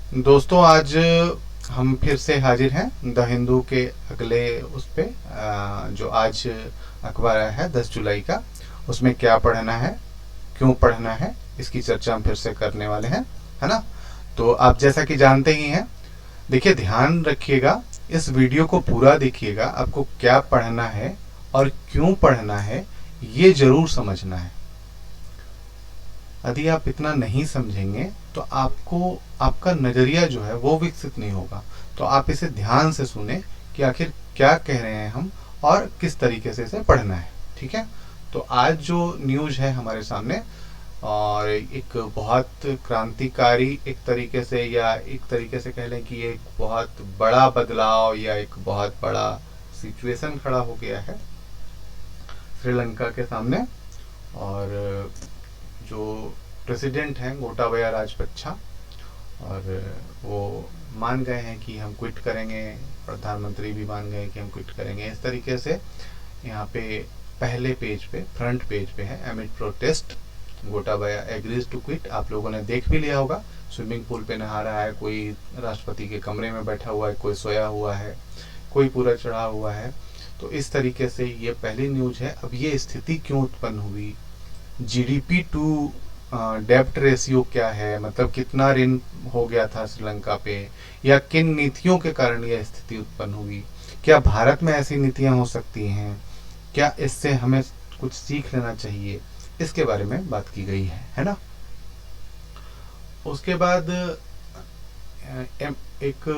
दोस्तों, आज हम फिर से हाजिर हैं द हिंदू के अगले उस पे जो आज अखबार आया है 10 जुलाई का। उसमें क्या पढ़ना है, क्यों पढ़ना है, इसकी चर्चा हम फिर से करने वाले हैं, है ना। तो आप जैसा कि जानते ही हैं, देखिए ध्यान रखिएगा, इस वीडियो को पूरा देखिएगा। आपको क्या पढ़ना है और क्यों पढ़ना है ये जरूर समझना है। यदि आप इतना नहीं समझेंगे तो आपको आपका नजरिया जो है वो विकसित नहीं होगा। तो आप इसे ध्यान से सुने कि आखिर क्या कह रहे हैं हम और किस तरीके से इसे पढ़ना है। ठीक है। तो आज जो न्यूज है हमारे सामने, और एक बहुत क्रांतिकारी एक तरीके से, या एक तरीके से कह लें कि एक बहुत बड़ा बदलाव या एक बहुत बड़ा सिचुएशन खड़ा हो गया है श्रीलंका के सामने। और जो प्रेसिडेंट हैं गोटाबया राजपक्षा, और वो मान गए हैं कि हम क्विट करेंगे। प्रधानमंत्री भी मान गए कि हम क्विट करेंगे। इस तरीके से यहाँ पे पहले पेज पे, फ्रंट पेज पे है, amid protest Gotabaya agrees to quit. आप लोगों ने देख भी लिया होगा, स्विमिंग पूल पे नहा रहा है, कोई राष्ट्रपति के कमरे में बैठा हुआ है, कोई सोया हुआ है, कोई पूरा चढ़ा हुआ है। तो इस तरीके से ये पहली न्यूज है। अब ये स्थिति क्यों उत्पन्न हुई, जीडीपी टू डेब्ट रेशियो क्या है, मतलब कितना ऋण हो गया था श्रीलंका पे, या किन नीतियों के कारण यह स्थिति उत्पन्न हुई, क्या भारत में ऐसी नीतियां हो सकती हैं, क्या इससे हमें कुछ सीख लेना चाहिए, इसके बारे में बात की गई है ना। उसके बाद एक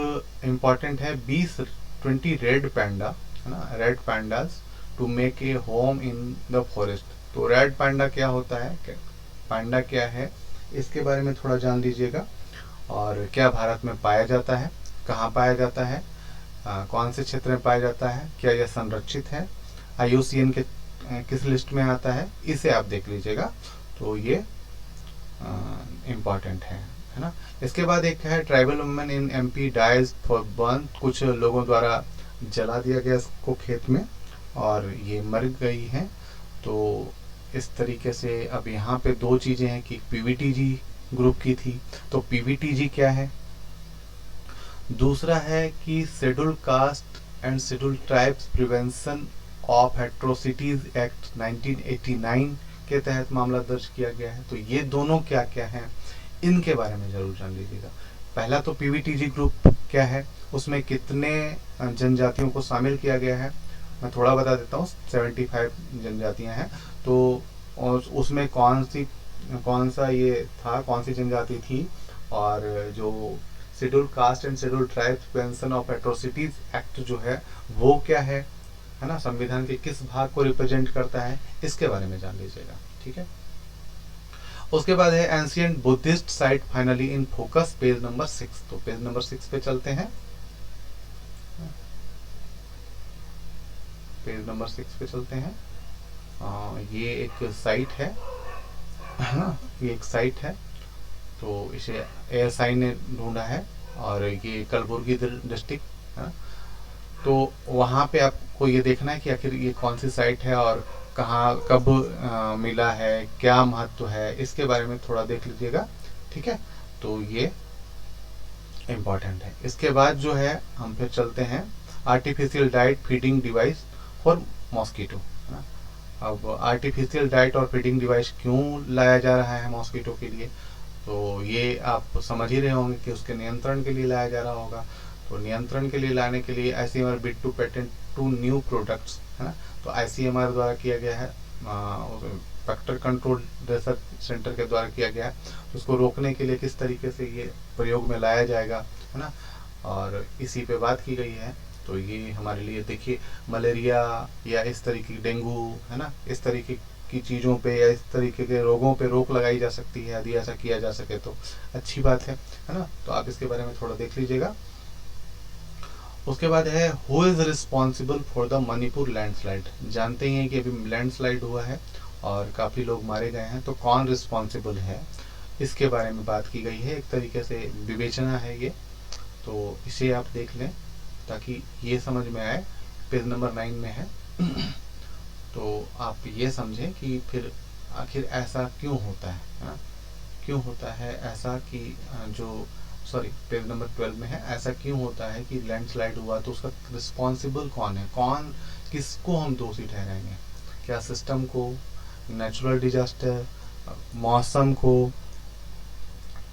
इम्पॉर्टेंट है 20 रेड पैंडा, है ना, red pandas to make a home in the forest. तो रेड पैंडा क्या होता है, पैंडा क्या है, इसके बारे में थोड़ा जान लीजिएगा। और क्या भारत में पाया जाता है, कहाँ पाया जाता है, कौन से क्षेत्र में पाया जाता है, क्या यह संरक्षित है, आईयूसीएन के किस लिस्ट में आता है, इसे आप देख लीजिएगा। तो ये इम्पॉर्टेंट है ना। इसके बाद एक है tribal women in MP dies for burn. कुछ लोगों द्वारा जला दिया गया इसको खेत में और ये मर गई हैं। तो इस तरीके से अब यहाँ पे दो चीजें हैं कि पीवीटीजी ग्रुप की थी। तो पीवीटीजी क्या है, दूसरा है कि schedule caste and schedule tribes prevention of atrocities act 1989 के तहत मामला दर्ज किया गया है। तो ये दोनों क्या क्या हैं, इनके बारे में जरूर जान लीजिएगा। पहला तो पीवीटीजी ग्रुप क्या है, उसमें कितने जनजातियों को शामिल किया गया है, मैं थोड़ा बता देता हूँ। 75 जनजातियां हैं। तो और उसमें कौन सा ये था, कौन सी जनजाति थी, और जो schedule caste and schedule tribes prevention of atrocities act जो है वो क्या है ना, संविधान के किस भाग को रिप्रेजेंट करता है, इसके बारे में जान लीजिएगा। ठीक है। उसके बाद है ancient Buddhist site finally in focus, page number 6। तो पेज नंबर 6 पे चलते हैं। पेज नंबर 6 पे चलते हैं। ये एक साइट है ना, ये एक साइट है। तो इसे एएसआई ने ढूंढा है और ये कलबुर्गी डिस्ट्रिक्ट है। तो वहाँ पे आपको ये देखना है कि आखिर ये कौन सी साइट है और कहाँ कब मिला है, क्या महत्व है, इसके बारे में थोड़ा देख लीजिएगा। ठीक है। तो ये इम्पॉर्टेंट है। इसके बाद जो है हम फिर चलते हैं artificial diet feeding device for mosquito. अब आर्टिफिशियल डाइट और फीडिंग डिवाइस क्यों लाया जा रहा है मॉस्किटो के लिए, तो ये आप समझ ही रहे होंगे कि उसके नियंत्रण के लिए लाया जा रहा होगा। तो नियंत्रण के लिए लाने के लिए ICMR bid to patent to new products, है ना। तो आईसीएमआर द्वारा किया गया है, वेक्टर कंट्रोल रिसर्च सेंटर के द्वारा किया गया है। तो उसको रोकने के लिए किस तरीके से ये प्रयोग में लाया जाएगा, है ना, और इसी पे बात की गई है। तो ये हमारे लिए देखिए, मलेरिया या इस तरीके की डेंगू, है ना, इस तरीके की चीज़ों पे या इस तरीके के रोगों पे रोक लगाई जा सकती है। यदि ऐसा किया जा सके तो अच्छी बात है ना। तो आप इसके बारे में थोड़ा देख लीजिएगा। उसके बाद है who is responsible for the Manipur landslide. जानते ही हैं कि अभी लैंडस्लाइड हुआ है और काफ़ी लोग मारे गए हैं। तो कौन रिस्पॉन्सिबल है, इसके बारे में बात की गई है। एक तरीके से विवेचना है ये, तो इसे आप देख लें ताकि ये समझ में आए। पेज नंबर 9 में है। तो आप ये समझें कि फिर आखिर ऐसा क्यों होता है ना? क्यों होता है ऐसा कि जो सॉरी पेज नंबर 12 में है, ऐसा क्यों होता है कि लैंडस्लाइड हुआ तो उसका रिस्पॉन्सिबल कौन है, कौन किसको हम दोषी ठहराएंगे, क्या सिस्टम को, नेचुरल डिजास्टर, मौसम को,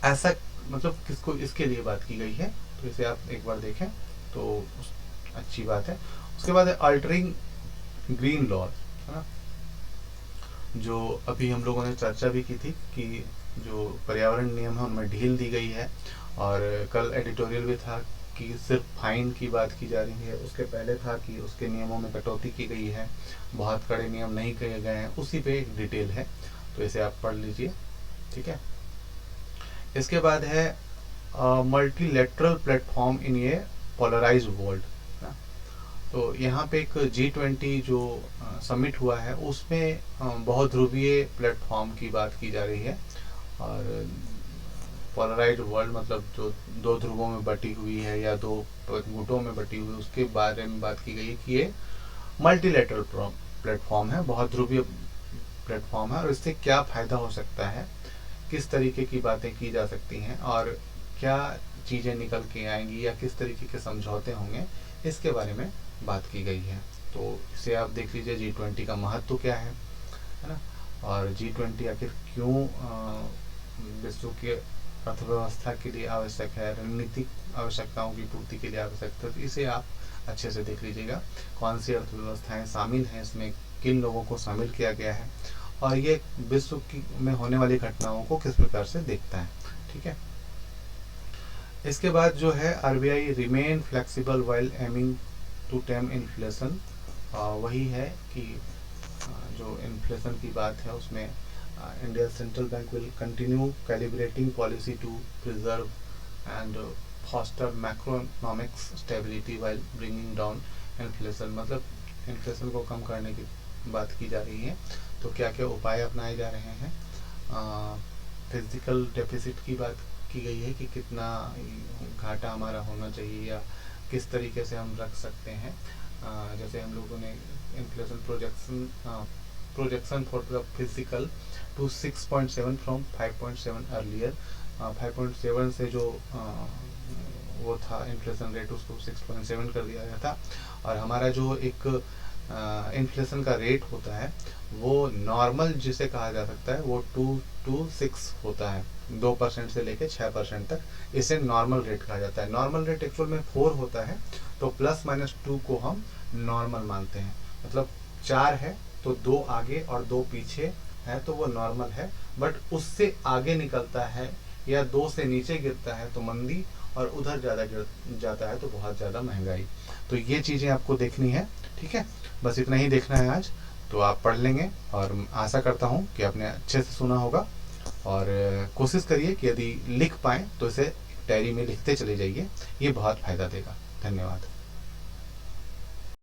ऐसा मतलब किसको, इसके लिए बात की गई है। तो इसे आप एक बार देखें तो अच्छी बात है। उसके बाद है अल्टरिंग ग्रीन लॉ, है ना, जो अभी हम लोगों ने चर्चा भी की थी कि जो पर्यावरण नियम है उनमें ढील दी गई है, और कल एडिटोरियल भी था कि सिर्फ फाइन की बात की जा रही है, उसके पहले था कि उसके नियमों में कटौती की गई है, बहुत कड़े नियम नहीं किए गए हैं, उसी पे एक डिटेल है, तो इसे आप पढ़ लीजिए, ठीक है। इसके बाद है multilateral platform in a polarised world. तो यहाँ पे एक G20 जो समिट हुआ है उसमें बहुध्रुवीय प्लेटफॉर्म की बात की जा रही है, और पोलराइज्ड वर्ल्ड मतलब जो दो ध्रुवों में बटी हुई है या दो गुटों में बटी हुई है, उसके बारे में बात की गई है कि ये मल्टीलेटरल प्लेटफॉर्म है, बहुत ध्रुवीय प्लेटफॉर्म है, और इससे क्या फ़ायदा हो सकता है, किस तरीके की बातें की जा सकती हैं, और क्या चीज़ें निकल के आएंगी या किस तरीके के समझौते होंगे, इसके बारे में बात की गई है। तो इसे आप देख लीजिए G20 का महत्व क्या है ना, और G20 आखिर क्यों विश्व के अर्थव्यवस्था के लिए आवश्यक है, रणनीतिक आवश्यकताओं की पूर्ति के लिए आवश्यक है, तो इसे आप अच्छे से देख लीजिएगा, कौन सी अर्थव्यवस्थाएं शामिल हैं इसमें, किन लोगों को शामिल किया गया है, और ये विश्व की में होने वाली घटनाओं को किस प्रकार से देखता है, ठीक है। इसके बाद जो है RBI remain flexible while aiming to tame inflation, वही है कि जो इन्फ्लेशन की बात है उसमें India central bank will continue calibrating policy to preserve and foster macroeconomic stability while bringing down inflation, मतलब इन्फ्लेशन को कम करने की बात की जा रही है। तो क्या क्या उपाय अपनाए जा रहे हैं, फिजिकल डेफिसिट की बात की गई है कि कितना घाटा हमारा होना चाहिए या किस तरीके से हम रख सकते हैं, जैसे हम लोगों ने inflation projection for the physical to 6.7 from 5.7 earlier, 5.7 से जो वो था इन्फ्लेशन रेट उसको 6.7 कर दिया गया था, और हमारा जो एक इन्फ्लेशन का रेट होता है वो नॉर्मल जिसे कहा जा सकता है वो 2 to 6 होता है, 2% से लेके 6% तक, इसे नॉर्मल रेट कहा जाता है। नॉर्मल रेट एक्चुअल में 4 होता है, तो +-2 को हम नॉर्मल मानते हैं, मतलब 4 है तो 2 आगे और 2 पीछे है तो वो नॉर्मल है, बट उससे आगे निकलता है या 2 से नीचे गिरता है तो मंदी, और उधर ज़्यादा गिर जाता है तो बहुत ज़्यादा महंगाई। तो ये चीज़ें आपको देखनी है, ठीक है, बस इतना ही देखना है आज, तो आप पढ़ लेंगे, और आशा करता हूँ कि आपने अच्छे से सुना होगा, और कोशिश करिए कि यदि लिख पाएँ तो इसे डायरी में लिखते चले जाइए, ये बहुत फ़ायदा देगा। धन्यवाद।